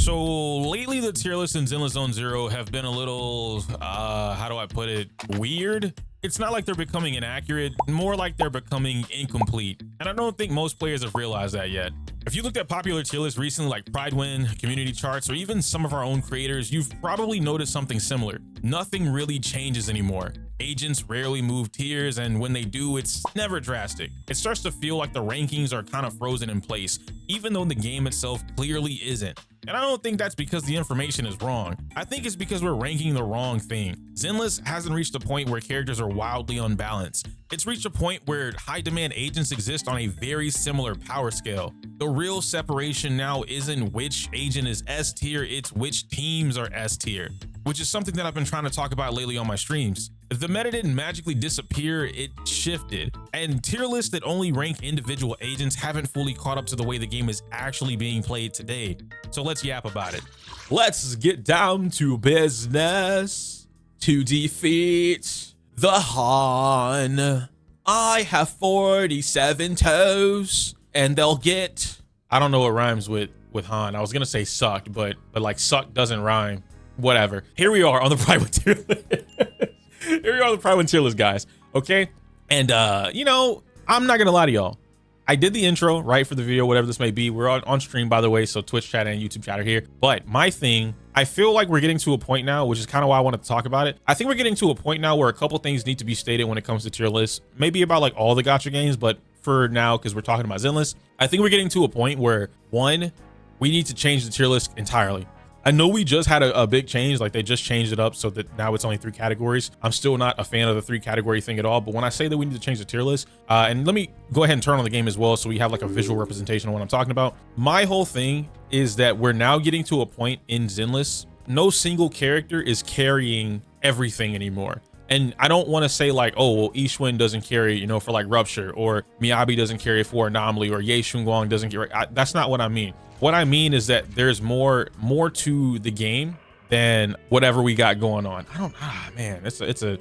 So lately the tier lists in Zenless Zone Zero have been a little, how do I put it, weird. It's not like they're becoming inaccurate, more like they're becoming incomplete. And I don't think most players have realized that yet. If you looked at popular tier lists recently like Pride Win, community charts, or even some of our own creators, you've probably noticed something similar. Nothing really changes anymore. Agents rarely move tiers, and when they do, it's never drastic. It starts to feel like the rankings are kind of frozen in place, even though the game itself clearly isn't. And I don't think that's because the information is wrong. I think it's because we're ranking the wrong thing. Zenless hasn't reached a point where characters are wildly unbalanced. It's reached a point where high demand agents exist on a very similar power scale. The real separation now isn't which agent is S tier, it's which teams are S tier, which is something that I've been trying to talk about lately on my streams. The meta didn't magically disappear, it shifted. And tier lists that only rank individual agents haven't fully caught up to the way the game is actually being played today. So let's yap about it. Let's get down to business to defeat the Han. I have 47 toes and they'll get, I don't know what rhymes with Han. I was gonna say sucked, but like suck doesn't rhyme. Whatever. Here we are on the private tier list. Here we are on the private tier list, guys. Okay. And you know, I'm not gonna lie to y'all. I did the intro, right, for the video, whatever this may be. We're on stream, by the way, so Twitch chat and YouTube chat are here. But my thing, I feel like we're getting to a point now, which is kind of why I wanted to talk about it. I think we're getting to a point now where a couple things need to be stated when it comes to tier lists. Maybe about like all the gacha games, but for now, because we're talking about Zenless, I think we're getting to a point where, one, we need to change the tier list entirely. I know we just had a big change, like they just changed it up so that now it's only 3 categories. I'm still not a fan of the 3 category thing at all, but when I say that we need to change the tier list, and let me go ahead and turn on the game as well so we have like a visual representation of what I'm talking about. My whole thing is that we're now getting to a point in Zenless, no single character is carrying everything anymore. And I don't want to say like, oh, well, Ishwin doesn't carry, you know, for like Rupture, or Miyabi doesn't carry for Anomaly, or Ye Shunguang doesn't carry. That's not what I mean. What I mean is that there's more to the game than whatever we got going on. Man, it's a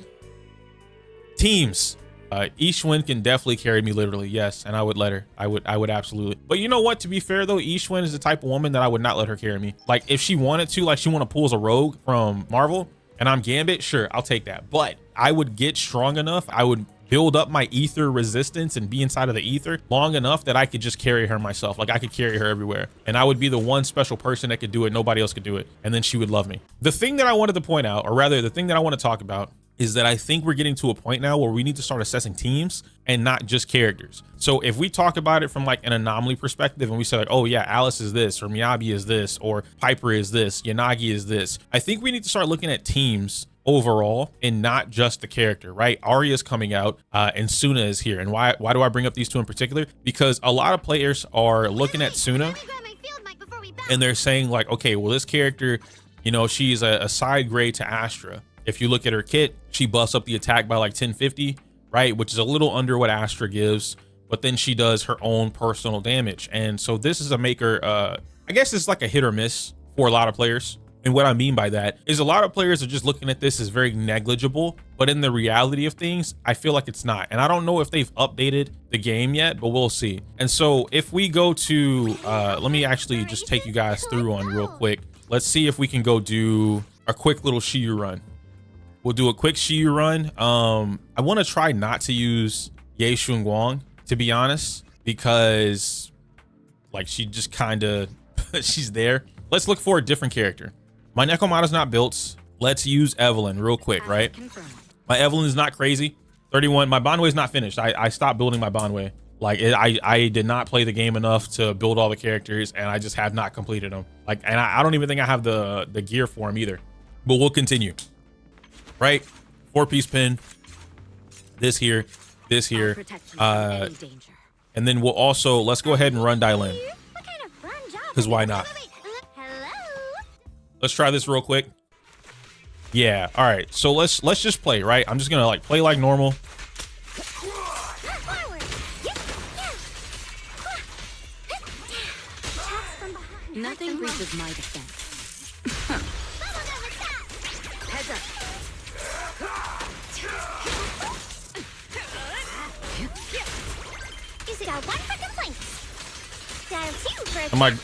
teams. Ishwin can definitely carry me literally, yes, and I would let her. I would absolutely. But you know what? To be fair though, Ishwin is the type of woman that I would not let her carry me. Like if she wanted to, like she want to pull as a rogue from Marvel, and I'm Gambit, sure, I'll take that. But I would get strong enough. I would build up my ether resistance and be inside of the ether long enough that I could just carry her myself. Like I could carry her everywhere, and I would be the one special person that could do it. Nobody else could do it. And then she would love me. The thing that I wanted to point out, or rather the thing that I want to talk about, is that I think we're getting to a point now where we need to start assessing teams and not just characters. So if we talk about it from like an anomaly perspective and we say like, oh yeah, Alice is this, or Miyabi is this, or Piper is this, Yanagi is this, I think we need to start looking at teams overall and not just the character, right? Arya's coming out and Suna is here. And why do I bring up these two in particular? Because a lot of players are looking at Suna and they're saying like, okay, well, this character, you know, she's a side grade to Astra. If you look at her kit, she buffs up the attack by like 1050, right? Which is a little under what Astra gives, but then she does her own personal damage. And so this is a maker, I guess it's like a hit or miss for a lot of players. And what I mean by that is a lot of players are just looking at this as very negligible, but in the reality of things, I feel like it's not. And I don't know if they've updated the game yet, but we'll see. And so if we go to, let me actually just take you guys through one real quick. Let's see if we can go do a quick little Shiyu run. We'll do a quick Shiyu run. I want to try not to use Ye Shunguang, to be honest, because like she just kind of, she's there. Let's look for a different character. My Nekomata's not built. Let's use Evelyn real quick, right? My Evelyn is not crazy. 31. My Bonway is not finished. I stopped building my Bonway. Like I did not play the game enough to build all the characters, and I just have not completed them. Like, and I don't even think I have the gear for them either. But we'll continue. Right? 4-piece pin. This here. And then we'll also, let's go ahead and run Dylan. Because why not? Let's try this real quick. Yeah, all right. So let's just play, right? I'm just gonna like play like normal. Nothing reaches my defense. Heads up.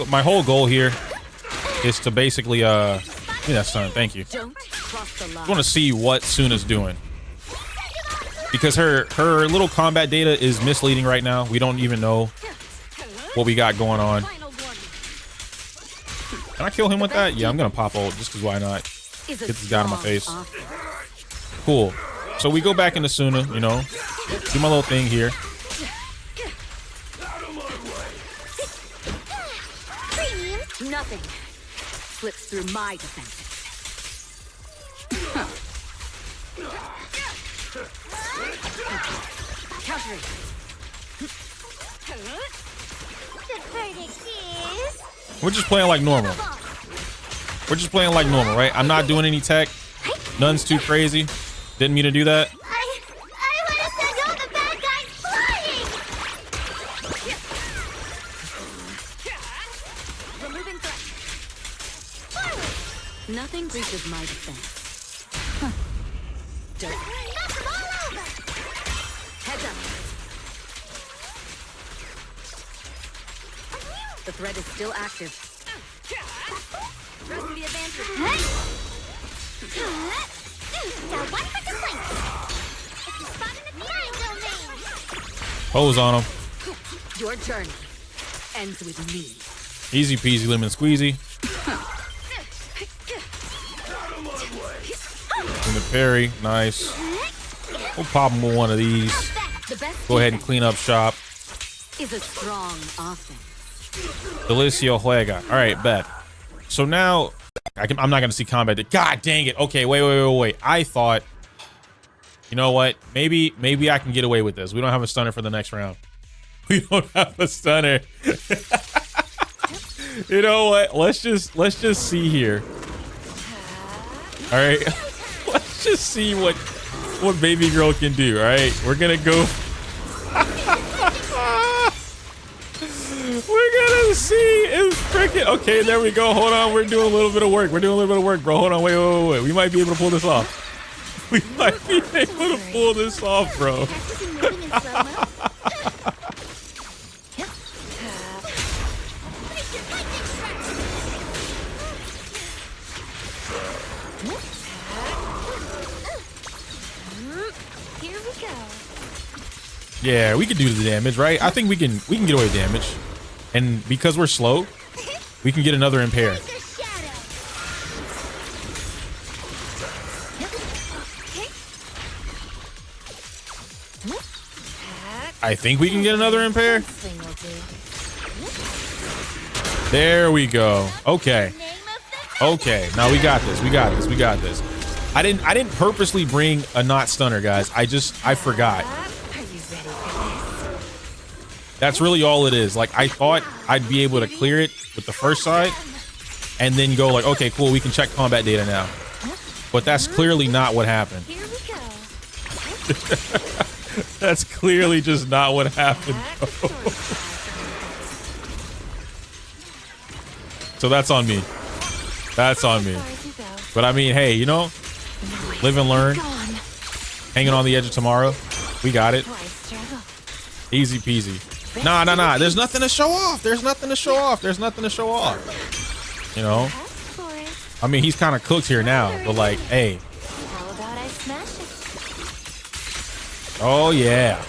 My whole goal here is to basically yeah, that's done. Thank you. Don't cross the line. I want to see what Suna's doing because her little combat data is misleading right now. We don't even know what we got going on. Can I kill him with that? Yeah, I'm gonna pop ult just because why not? Get this guy in my face. Cool. So we go back into Suna, you know, do my little thing here. Nothing slips through my defense. Countering. We're just playing like normal. We're just playing like normal, right? I'm not doing any tech. None's too crazy. Didn't mean to do that. I want to send all the bad guys flying! Removing threat. Nothing breaches my defense. Don't. Knock them all over! Heads up. The threat is still active. Press the advantage. Now one for the point. It's a spot in the my domain. Pose on him. Your journey ends with me. Easy peasy lemon squeezy. And the parry, nice. We'll pop him with one of these. The best Go ahead and clean up shop. is a strong offense. Delicio juega. All right, bet. So now I'm not gonna see combat. God dang it. Okay, wait. I thought, you know what? Maybe I can get away with this. We don't have a stunner for the next round. We don't have a stunner. You know what? Let's just see here. All right. Let's just see what baby girl can do. All right. We're gonna go. We're gonna see if freaking okay. There we go. Hold on. We're doing a little bit of work. Bro. Hold on. Wait. We might be able to pull this off. We might be able to pull this off, bro. Practicing moving in slow-mo. Here we go. Yeah, we can do the damage, right? I think we can get away with damage, and because we're slow, we can get another impair. There's their shadow. I think we can get another impair. There we go. Okay. Okay. Now we got this. I didn't purposely bring a not stunner, guys. I forgot. That's really all it is. Like, I thought I'd be able to clear it with the first side and then go like, okay, cool, we can check combat data now. But that's clearly not what happened. Here we go. That's clearly just not what happened, bro. So that's on me. That's on me. But I mean, hey, you know, live and learn. Hanging on the edge of tomorrow. We got it. Easy peasy. Nah. There's nothing to show off. You know? I mean, he's kind of cooked here now, but like, hey. How about I smash it? Oh yeah.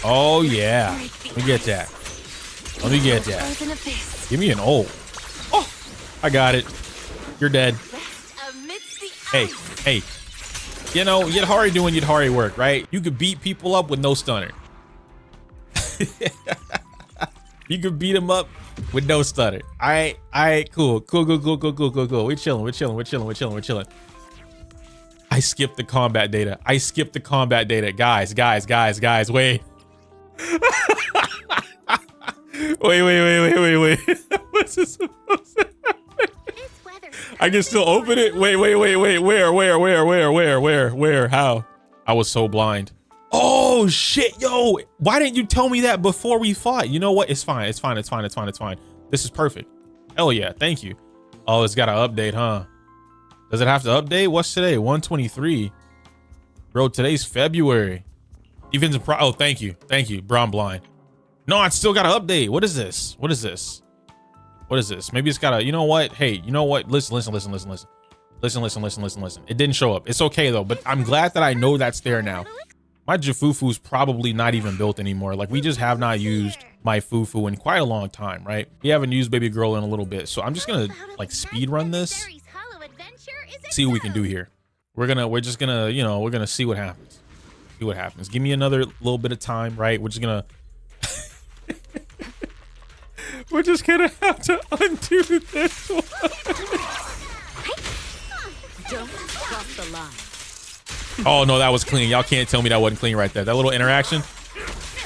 Let me get that. Give me an ult. Oh, I got it. You're dead. Hey. You know, Yadhari doing Yadhari work, right? You could beat people up with no stunner. You could beat them up with no stunner. All right, cool. We're chilling. I skipped the combat data. Guys, wait. Wait. What's this supposed to happen? I can still open it. Wait. Where? How? I was so blind. Oh shit, yo! Why didn't you tell me that before we fought? You know what? It's fine. This is perfect. Hell yeah, thank you. Oh, it's got an update, huh? Does it have to update? What's today? 123. Bro, today's February. Events and oh, thank you, bro. I'm blind. No, I still got to update. What is this? What is this? Maybe it's got a, you know what? Hey, you know what? Listen. It didn't show up. It's okay though, but I'm glad that I know that's there now. My Jafufu's probably not even built anymore. Like, we just have not used my Fufu in quite a long time, right? We haven't used baby girl in a little bit. So I'm just gonna like speed run this. See what we can do here. We're just gonna, you know, we're gonna see what happens. See what happens. Give me another little bit of time, right? We're just gonna we're just gonna have to undo this one. Don't cross the line. Oh no, that was clean. Y'all can't tell me that wasn't clean right there. That little interaction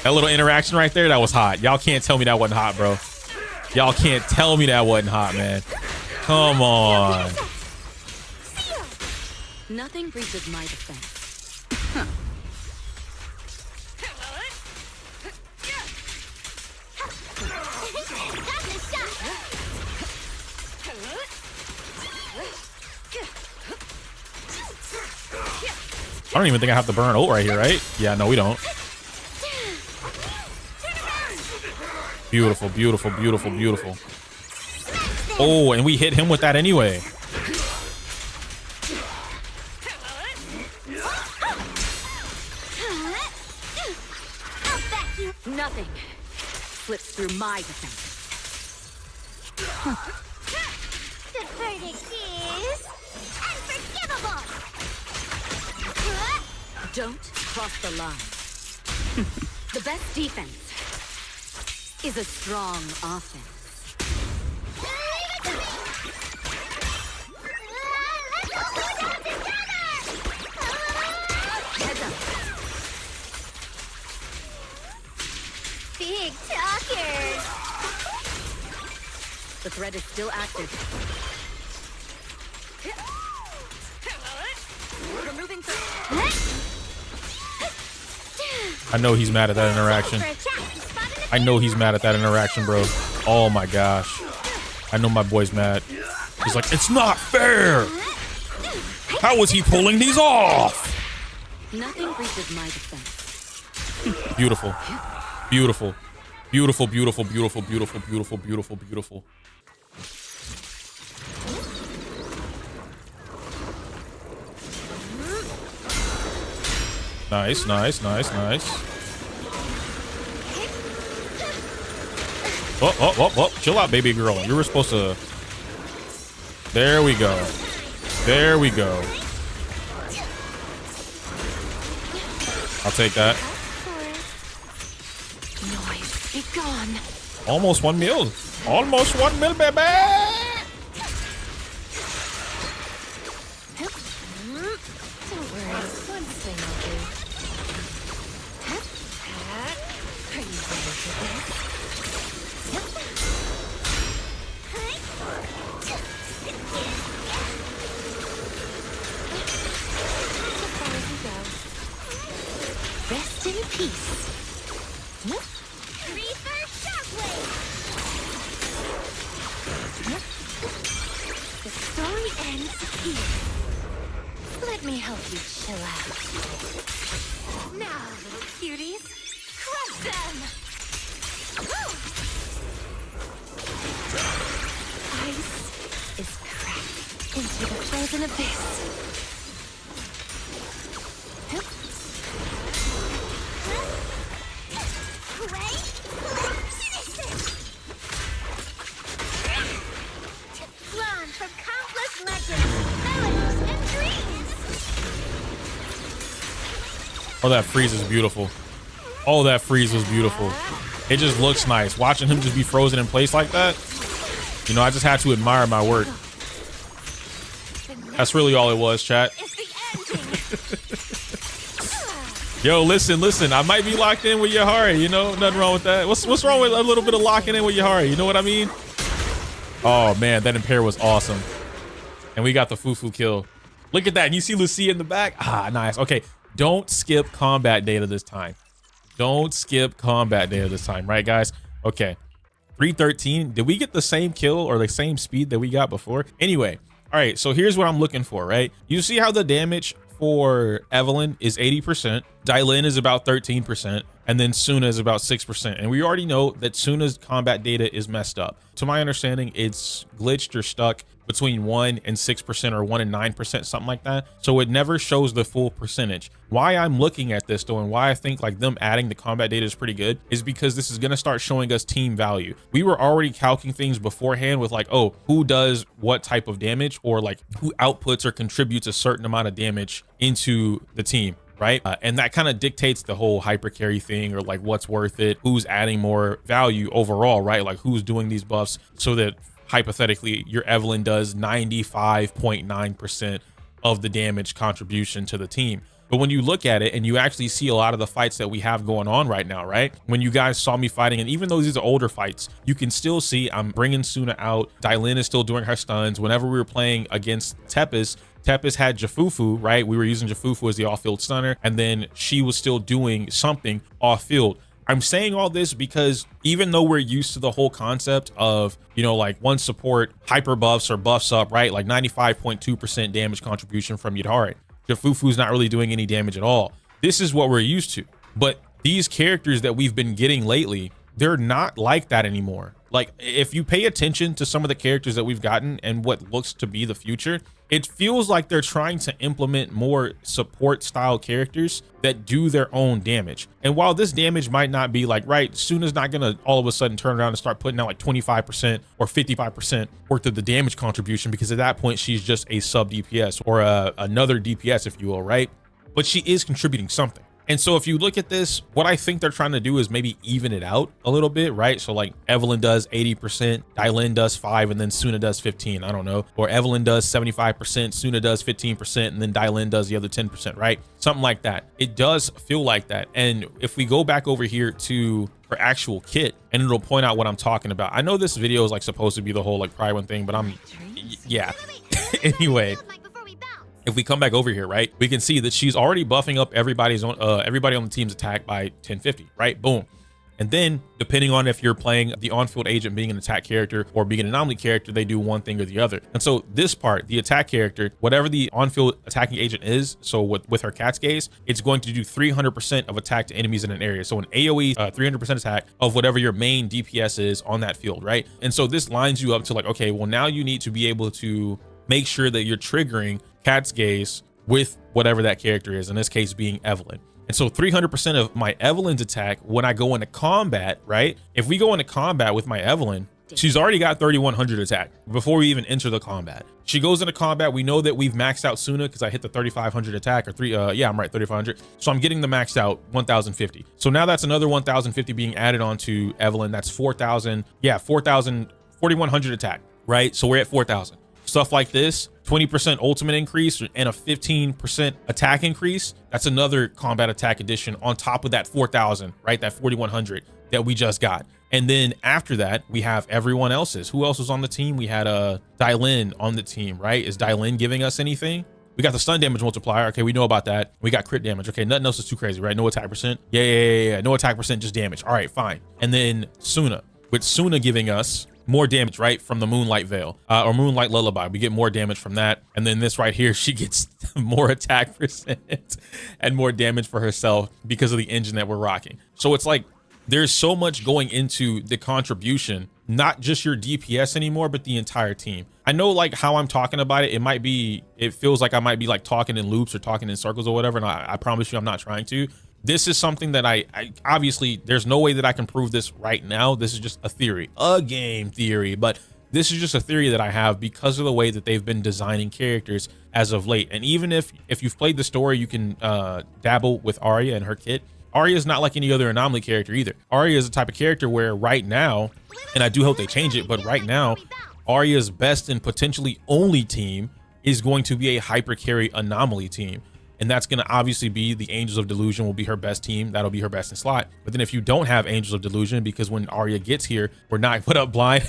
right there, that was hot. Y'all can't tell me that wasn't hot, bro. Y'all can't tell me that wasn't hot, man. Come on. Nothing breaches my defense. I don't even think I have to burn ult right here, right? Yeah, no, we don't. Beautiful, beautiful, beautiful, beautiful. Oh, and we hit him with that anyway. Nothing slips through my defense. The verdict is unforgivable. Don't cross the line. The best defense is a strong offense. Heads up. Big talkers. The threat is still active. Removing I know he's mad at that interaction. I know he's mad at that interaction, bro. Oh my gosh. I know my boy's mad. He's like, it's not fair. How was he pulling these off? Nothing breaches my defense. Beautiful. Beautiful. Beautiful, beautiful, beautiful, beautiful, beautiful, beautiful, beautiful. Nice, nice, nice, nice. Oh. Chill out, baby girl. You were supposed to... There we go. There we go. I'll take that. Noise, be gone. Almost 1 mil. Almost 1 mil, baby. Don't worry, one thing I'll do. Are you ready for this? Rest in peace. Reaper Shockwave! The story ends here. Let me help you chill out. Now, little cuties, crush them! Ice is cracked into the frozen abyss. Drawn from countless legends, melodies, and dreams. Oh, that freeze is beautiful. Oh, that freeze was beautiful. It just looks nice. Watching him just be frozen in place like that. You know, I just had to admire my work. That's really all it was, chat. It's the ending. Yo, listen. I might be locked in with Yahari. You know, nothing wrong with that. What's wrong with a little bit of locking in with Yahari? You know what I mean? Oh man, that impair was awesome. And we got the Fufu kill. Look at that. And you see Lucia in the back? Ah, nice. Okay, don't skip combat data this time. Don't skip combat data this time, right, guys? Okay, 313. Did we get the same kill or the same speed that we got before? Anyway, all right, so here's what I'm looking for, right? You see how the damage for Evelyn is 80%. Dylan is about 13%. and then Suna is about 6%. And we already know that Suna's combat data is messed up. To my understanding, it's glitched or stuck between 1 and 6% or 1 and 9%, something like that. So it never shows the full percentage. Why I'm looking at this though, and why I think like them adding the combat data is pretty good, is because this is going to start showing us team value. We were already calculating things beforehand with like, oh, who does what type of damage, or like who outputs or contributes a certain amount of damage into the team. Right. And that kind of dictates the whole hyper carry thing, or like what's worth it, who's adding more value overall, right? Like who's doing these buffs so that hypothetically your Evelyn does 95.9% of the damage contribution to the team. But when you look at it and you actually see a lot of the fights that we have going on right now, right? When you guys saw me fighting, and even though these are older fights, you can still see I'm bringing Suna out. Dylin is still doing her stuns. Whenever we were playing against Tepis had Jafufu, right? We were using Jafufu as the off-field stunner, and then she was still doing something off-field. I'm saying all this because even though we're used to the whole concept of, you know, like one support hyper buffs or buffs up, right? Like 95.2% damage contribution from Yidhari. Jafufu's not really doing any damage at all. This is what we're used to. But these characters that we've been getting lately, they're not like that anymore. Like if you pay attention to some of the characters that we've gotten and what looks to be the future, it feels like they're trying to implement more support style characters that do their own damage. And while this damage might not be like, right, Suna's not gonna all of a sudden turn around and start putting out like 25% or 55% worth of the damage contribution, because at that point she's just a sub DPS or another DPS, if you will, right? But she is contributing something. And so if you look at this, what I think they're trying to do is maybe even it out a little bit, right? So like Evelyn does 80%, Dylin does 5%, and then Suna does 15%, I don't know. Or Evelyn does 75%, Suna does 15%, and then Dylin does the other 10%, right? Something like that. It does feel like that. And if we go back over here to her actual kit, and it'll point out what I'm talking about. I know this video is like supposed to be the whole like Pride One thing, but yeah. Anyway. If we come back over here, right, we can see that she's already buffing up everybody on the team's attack by 1050, right? Boom. And then depending on if you're playing the on-field agent being an attack character or being an anomaly character, they do one thing or the other. And so this part, the attack character, whatever the on-field attacking agent is, so with her cat's gaze, it's going to do 300% of attack to enemies in an area. So an AoE 300% attack of whatever your main DPS is on that field, right? And so this lines you up to like, okay, well now you need to be able to make sure that you're triggering cat's gaze with whatever that character is, in this case being Evelyn. And so 300% of my Evelyn's attack when I go into combat, right? If we go into combat with my Evelyn, she's already got 3100 attack before we even enter the combat. She goes into combat. We know that we've maxed out Suna because I hit the 3500 attack, or yeah, I'm right, 3500. So I'm getting the maxed out 1050. So now that's another 1050 being added onto Evelyn. That's 4100 attack, right? So we're at 4000. Stuff like this, 20% ultimate increase and a 15% attack increase. That's another combat attack addition on top of that 4000, right? That 4100 that we just got. And then after that, we have everyone else's. Who else was on the team? We had Dylin on the team, right? Is Dylin giving us anything? We got the stun damage multiplier. Okay, we know about that. We got crit damage. Okay, nothing else is too crazy, right? No attack percent. Yeah. No attack percent, just damage. All right, fine. And then Suna, with Suna giving us more damage, right, from the Moonlight Veil or Moonlight Lullaby. We get more damage from that. And then this right here, she gets more attack percent and more damage for herself because of the engine that we're rocking. So it's like there's so much going into the contribution, not just your DPS anymore, but the entire team. I know like how I'm talking about it, it feels like I might be like talking in loops or talking in circles or whatever. And I promise you I'm not trying to. This is something that I obviously there's no way that I can prove this right now. This is just a theory, a game theory, but this is just a theory that I have because of the way that they've been designing characters as of late. And even if you've played the story, you can dabble with Arya and her kit. Arya is not like any other anomaly character either. Arya is the type of character where right now, and I do hope they change it, but right now, Arya's best and potentially only team is going to be a hyper carry anomaly team. And that's going to obviously be the Angels of Delusion will be her best team. That'll be her best in slot. But then if you don't have Angels of Delusion, because when Arya gets here, we're not put up blind.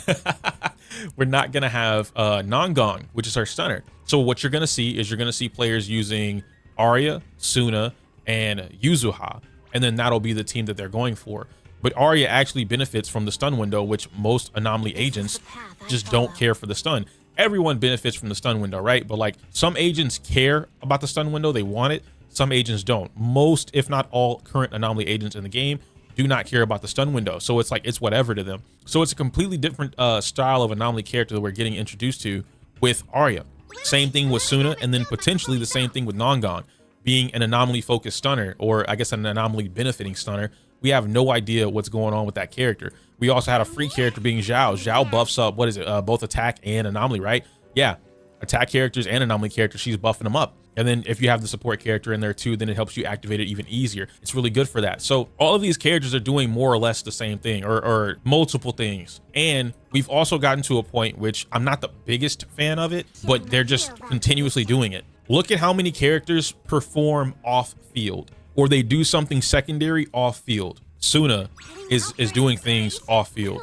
We're not going to have Nongong, which is her stunner. So what you're going to see is you're going to see players using Arya, Suna, and Yuzuha. And then that'll be the team that they're going for. But Arya actually benefits from the stun window, which most anomaly agents just don't care for the stun. Everyone benefits from the stun window, right? But like some agents care about the stun window, they want it. some agents don't. Most, if not all, current anomaly agents in the game do not care about the stun window. So it's like, it's whatever to them. So it's a completely different style of anomaly character that we're getting introduced to with Arya. Same thing with Suna, and then potentially the same thing with Nongon, being an anomaly focused stunner, or I guess an anomaly benefiting stunner. We have no idea what's going on with that character. We also had a free character being Zhao. Zhao buffs up, what is it, both attack and anomaly, right? Yeah, attack characters and anomaly characters, she's buffing them up. And then if you have the support character in there too, then it helps you activate it even easier. It's really good for that. So all of these characters are doing more or less the same thing, or multiple things. And we've also gotten to a point, which I'm not the biggest fan of it, but they're just continuously doing it. Look at how many characters perform off field, or they do something secondary off field. Suna is doing things off field.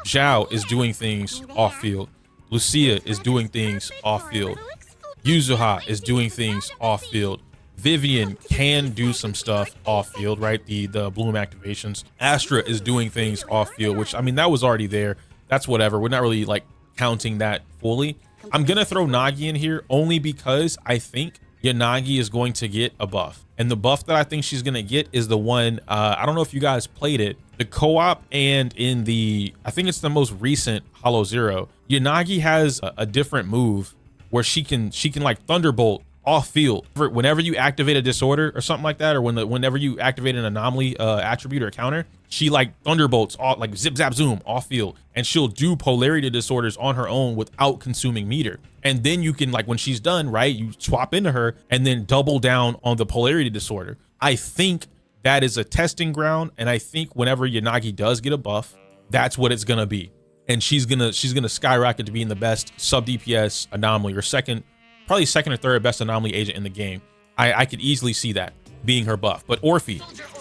Zhao is doing things off field. Lucia is doing things off field. Yuzuha is doing things off field. Vivian can do some stuff off field, right? The bloom activations. Astra is doing things off field, which, I mean, that was already there. That's whatever. We're not really like counting that fully. I'm gonna throw Nagi in here only because I think Yanagi is going to get a buff, and the buff that I think she's gonna get is the one, I don't know if you guys played it, the co-op, and in the, I think it's the most recent Hollow Zero, Yanagi has a different move where she can like thunderbolt off field whenever you activate a disorder or something like that, or whenever you activate an anomaly attribute or counter. She like thunderbolts off, like zip zap zoom off field, and she'll do polarity disorders on her own without consuming meter. And then you can, like, when she's done, right, you swap into her and then double down on the polarity disorder. I think that is a testing ground, and I think whenever Yanagi does get a buff, that's what it's gonna be. And she's gonna skyrocket to being the best sub DPS anomaly, or probably second or third best anomaly agent in the game. I could easily see that being her buff. But Orphe,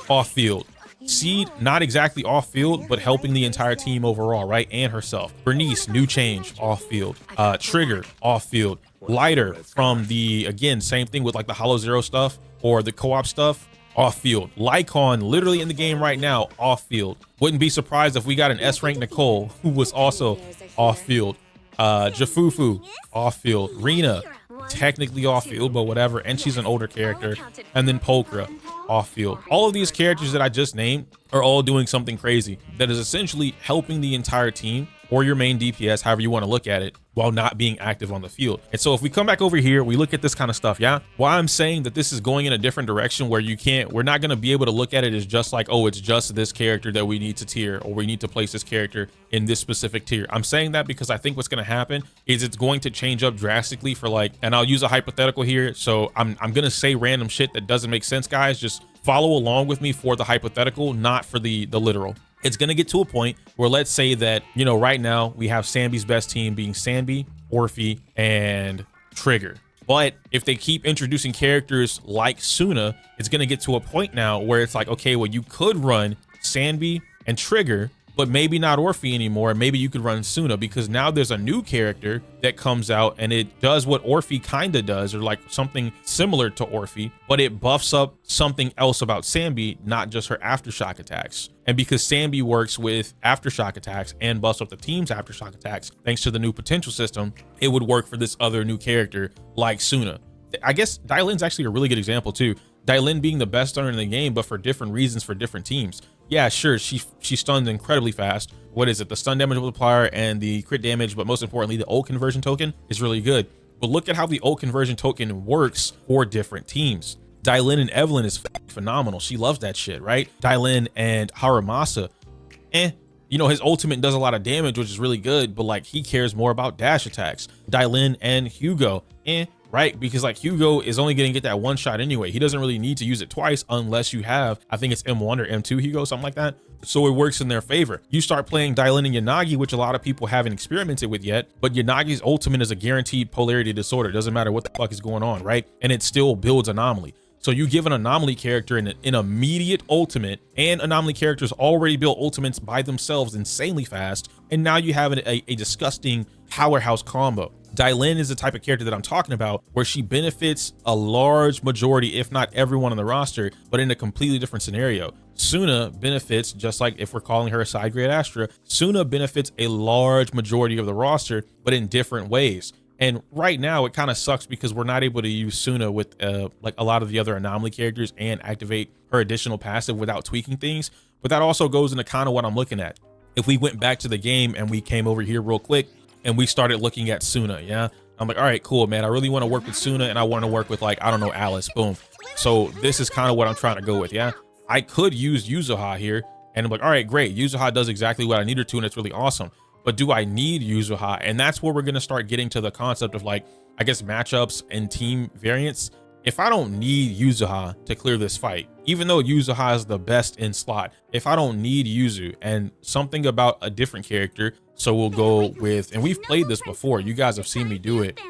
off field. Seed, not exactly off field, but helping the entire team overall, right? And herself. Bernice, new change, off field. Trigger, off field. Lighter from the, again, same thing with like the Hollow Zero stuff or the co-op stuff, off field. Lycon, literally in the game right now, off field. Wouldn't be surprised if we got an S rank Nicole, who was also off field. Jafufu, off field. Rena, technically off field, but whatever, and she's an older character. And then Pokra, off field. All of these characters that I just named are all doing something crazy that is essentially helping the entire team, or your main DPS, however you want to look at it, while not being active on the field. And so if we come back over here, we look at this kind of stuff, yeah? Why I'm saying that this is going in a different direction where we're not going to be able to look at it as just like, oh, it's just this character that we need to tier, or we need to place this character in this specific tier. I'm saying that because I think what's going to happen is it's going to change up drastically for, like, and I'll use a hypothetical here. So I'm going to say random shit that doesn't make sense, guys. Just follow along with me for the hypothetical, not for the literal. It's going to get to a point where, let's say that, you know, right now we have Sambi's best team being Sambi, Orphe, and Trigger. But if they keep introducing characters like Suna, it's going to get to a point now where it's like, okay, well, you could run Sambi and Trigger, but maybe not Orphe anymore. Maybe you could run Suna, because now there's a new character that comes out and it does what Orphe kind of does, or like something similar to Orphe, but it buffs up something else about Sambi, not just her aftershock attacks. And because Sambi works with aftershock attacks and buffs up the team's aftershock attacks, thanks to the new potential system, it would work for this other new character like Suna. I guess Dylin's actually a really good example too. Dylin being the best stunner in the game, but for different reasons for different teams. Yeah, sure, she stuns incredibly fast. What is it? The stun damage multiplier and the crit damage, but most importantly, the ult conversion token is really good. But look at how the ult conversion token works for different teams. Dylin and Evelyn is phenomenal. She loves that shit, right? Dylin and Haramasa, you know, his ultimate does a lot of damage, which is really good, but like he cares more about dash attacks. Dylin and Hugo, right? Because like Hugo is only going to get that one shot anyway. He doesn't really need to use it twice unless you have, I think it's M1 or M2 Hugo, something like that. So it works in their favor. You start playing Dylin and Yanagi, which a lot of people haven't experimented with yet, but Yanagi's ultimate is a guaranteed polarity disorder. Doesn't matter what the fuck is going on, right? And it still builds anomaly. So you give an anomaly character an immediate ultimate, and anomaly characters already build ultimates by themselves insanely fast, and now you have a disgusting powerhouse combo. Dylin is the type of character that I'm talking about, where she benefits a large majority, if not everyone on the roster, but in a completely different scenario. Suna benefits, just like if we're calling her a side grade Astra, Suna benefits a large majority of the roster, but in different ways. And right now it kind of sucks because we're not able to use Suna with like a lot of the other anomaly characters and activate her additional passive without tweaking things. But that also goes into kind of what I'm looking at. If we went back to the game and we came over here real quick and we started looking at Suna, yeah, I'm like, all right, cool, man. I really want to work with Suna and I want to work with, like, I don't know, Alice. Boom. So this is kind of what I'm trying to go with. Yeah, I could use Yuzuha here and I'm like, all right, great. Yuzuha does exactly what I need her to, and it's really awesome. But do I need Yuzuha? And that's where we're going to start getting to the concept of, like, I guess, matchups and team variants. If I don't need Yuzuha to clear this fight, even though Yuzuha is the best in slot, if I don't need Yuzu and something about a different character, so we'll go with, and we've played this before, you guys have seen me do it,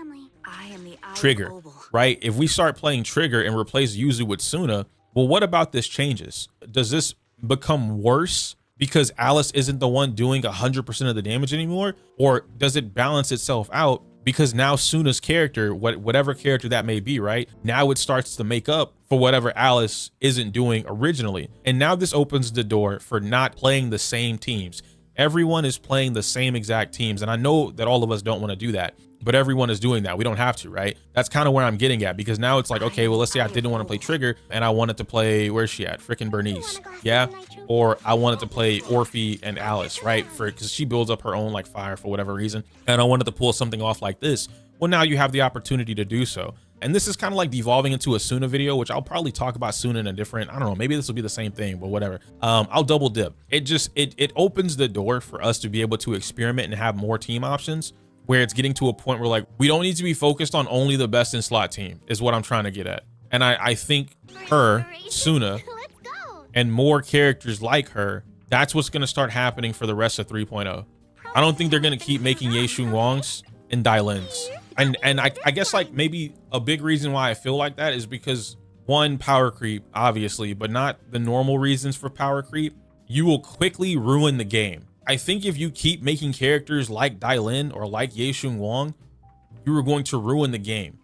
Trigger, right? If we start playing Trigger and replace Yuzu with Suna, well, what about this changes? Does this become worse because Alice isn't the one doing 100% of the damage anymore? Or does it balance itself out because now Suna's character, whatever character that may be, right, now it starts to make up for whatever Alice isn't doing originally? And now this opens the door for not playing the same teams. Everyone is playing the same exact teams. And I know that all of us don't want to do that, but everyone is doing that. We don't have to, right? That's kind of where I'm getting at, because now it's like, okay, well, let's say I didn't want to play Trigger and I wanted to play, where's she at? Freaking Bernice. Yeah. Or I wanted to play Orphe and Alice, right? Because she builds up her own, like, fire for whatever reason. And I wanted to pull something off like this. Well, now you have the opportunity to do so. And this is kind of like devolving into a Suna video, which I'll probably talk about Suna in a different, I don't know, maybe this will be the same thing, but whatever. I'll double dip. It opens the door for us to be able to experiment and have more team options, where it's getting to a point where, like, we don't need to be focused on only the best in slot team, is what I'm trying to get at. And I think her, Suna, and more characters like her, that's what's going to start happening for the rest of 3.0. I don't think they're going to keep making Ye Shun Wongs and Dai Lins. And I guess, like, maybe a big reason why I feel like that is because, one, power creep, obviously, but not the normal reasons for power creep. You will quickly ruin the game. I think if you keep making characters like Dai Lin or like Ye Shun Wong, you are going to ruin the game.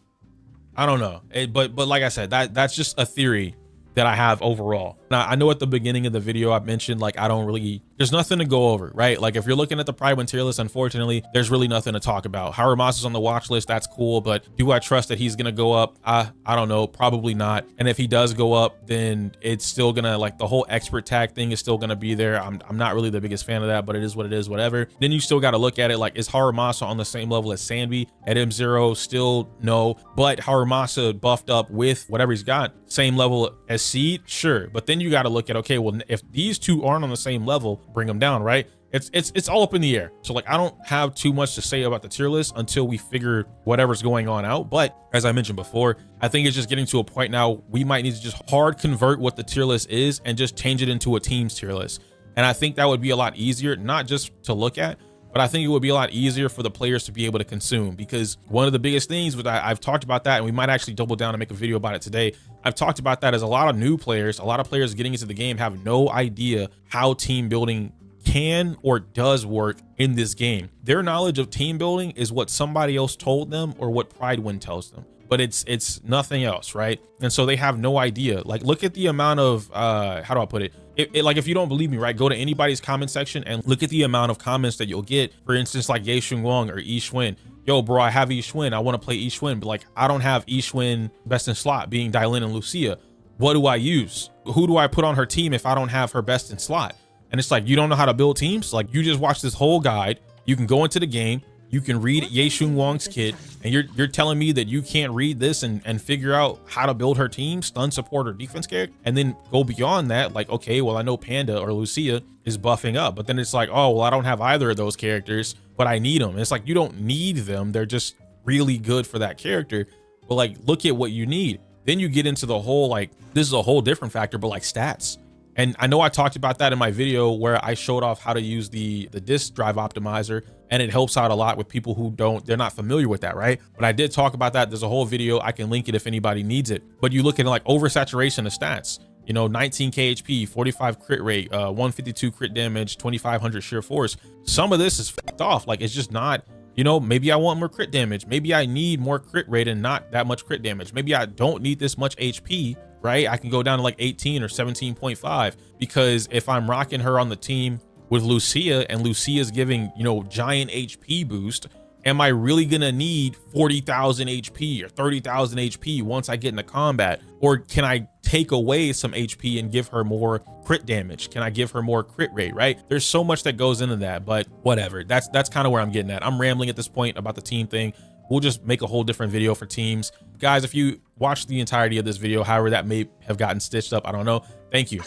I don't know. But like I said, that's just a theory that I have overall. Now, I know at the beginning of the video I mentioned, like, I don't really, there's nothing to go over, right? Like, if you're looking at the Pride 1 tier list, unfortunately, there's really nothing to talk about. Haramasa's on the watch list, that's cool, but do I trust that he's gonna go up? I don't know, probably not. And if he does go up, then it's still gonna, like, the whole expert tag thing is still gonna be there. I'm not really the biggest fan of that, but it is what it is, whatever. Then you still gotta look at it like, is Haramasa on the same level as Sanbi at M0? Still no, but Haramasa buffed up with whatever he's got, same level as Seed, sure. But then you gotta look at, okay, well, if these two aren't on the same level, bring them down, right? It's all up in the air. So, like, I don't have too much to say about the tier list until we figure whatever's going on out. But as I mentioned before, I think it's just getting to a point now we might need to just hard convert what the tier list is and just change it into a team's tier list. And I think that would be a lot easier, not just to look at, but I think it would be a lot easier for the players to be able to consume. Because one of the biggest things, with I've talked about that, and we might actually double down and make a video about it today. I've talked about that as a lot of new players, a lot of players getting into the game have no idea how team building can or does work in this game. Their knowledge of team building is what somebody else told them or what Pride 1 tells them, but it's nothing else, right? And so they have no idea. Like, look at the amount of how do I put it? Like, if you don't believe me, right, go to anybody's comment section and look at the amount of comments that you'll get. For instance, like Ye Shun Wong or Yi Xuan. Yo, bro, I have Yi Xuan. I want to play Yi Xuan, but, like, I don't have Yi Xuan best in slot, being Dai Lin and Lucia. What do I use? Who do I put on her team if I don't have her best in slot? And it's like, you don't know how to build teams? Like, you just watch this whole guide. You can go into the game. You can read Ye Shun Wong's kit, and you're telling me that you can't read this and figure out how to build her team, stun, support, or defense character, and then go beyond that. Like, okay, well, I know Panda or Lucia is buffing up, but then it's like, oh, well, I don't have either of those characters, but I need them. And it's like, you don't need them. They're just really good for that character. But, like, look at what you need. Then you get into the whole, like, this is a whole different factor, but, like, stats. And I know I talked about that in my video where I showed off how to use the disk drive optimizer, and it helps out a lot with people who they're not familiar with that, right? But I did talk about that. There's a whole video. I can link it if anybody needs it. But you look at, like, oversaturation of stats, you know, 19 KHP, 45 crit rate, 152 crit damage, 2500 sheer force. Some of this is f***ed off. Like, it's just not, you know, maybe I want more crit damage. Maybe I need more crit rate and not that much crit damage. Maybe I don't need this much HP, right? I can go down to like 18 or 17.5, because if I'm rocking her on the team with Lucia and Lucia's giving, you know, giant HP boost, Am I really gonna need 40,000 HP or 30,000 HP once I get into combat? Or can I take away some HP and give her more crit damage? Can I give her more crit rate, right? There's so much that goes into that, but whatever. That's kind of where I'm getting at. I'm rambling at this point about the team thing. We'll just make a whole different video for teams. Guys, if you watched the entirety of this video, however that may have gotten stitched up, I don't know. Thank you.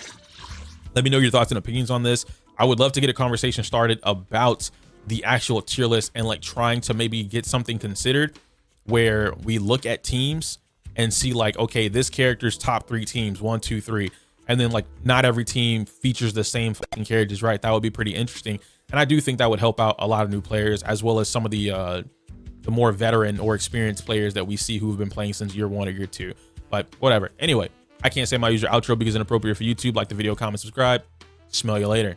Let me know your thoughts and opinions on this. I would love to get a conversation started about the actual tier list and like trying to maybe get something considered where we look at teams and see like, okay, this character's top 3 teams, 1, 2, 3, and then like not every team features the same fucking characters, right? That would be pretty interesting. And I do think that would help out a lot of new players, as well as some of the more veteran or experienced players that we see who've been playing since year 1 or year 2. But whatever. Anyway, I can't say my user outro because it's inappropriate for YouTube. Like the video, comment, subscribe. Smell you later.